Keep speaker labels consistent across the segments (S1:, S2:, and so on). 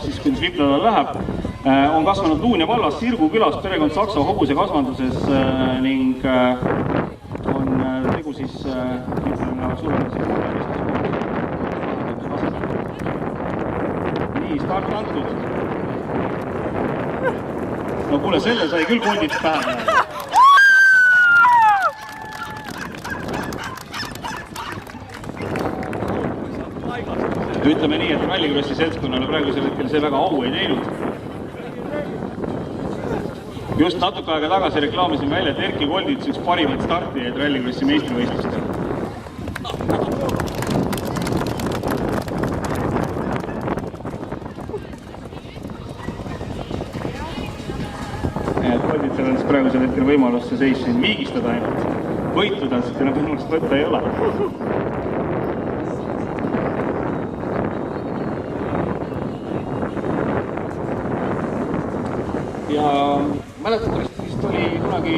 S1: siis kuidas Viplale läheb, on kasvanud Luunja vallas Sirgu külas perekond Saksa hobuse kasvanduses ning on tegu siis nii, start antud. No kuule, selle sai küll kondid pähe. Ütleme nii, et Rallycrossi seltskonnale praegusel hetkel see väga au ei teinud. Just natuke aega tagasi reklaamisin välja, et Erki Koldits üks parimaid startijaid Rallycrossi meistrivõistlustel. Kolditsel on siis praegusel hetkel võimalus see seis siin viigistada ainult. Võituda, sest enam võimalust võtta ei ole. Ja mäletatavasti vist oli kunagi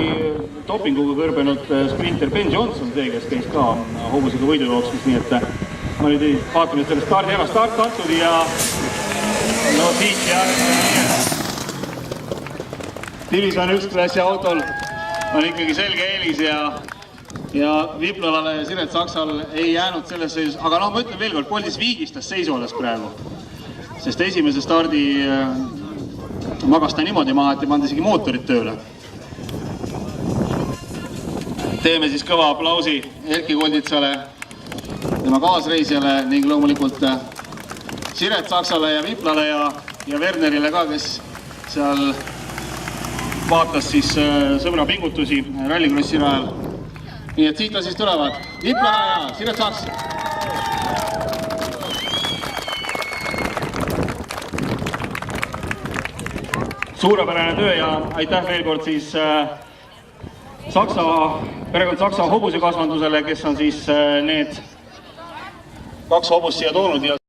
S1: dopinguga kõrbenud sprinter Ben Johnson, see, kes käis ka hobusega võidujooksmis, nii et ma nüüd vaatame selle stardi ära, start antud ja no siit jah. Division 1 klassi autol on ikkagi selge eelis ja Viplalale ja Siret Saksal ei jäänud selles seisus, aga no ma ütlen veel kord, Koldis viigistas seisu alles praegu, sest esimese stardi magas ta niimoodi maha, et ei panda isegi mootorit tööle. Teeme siis kõva aplausi Erki Kolditsale, tema kaasreisjale ning loomulikult Siret Saksale ja Viplale ja Wernerile ka, kes seal vaatas siis sõbra pingutusi Rallycrossi rajal. Nii et siit on siis tulevad Viplale ja Siret Saks. Suurepärane töö ja aitäh veel kord siis perekond Saksa hobusekasvandusele, kes on siis need 2 hobust siia toonud.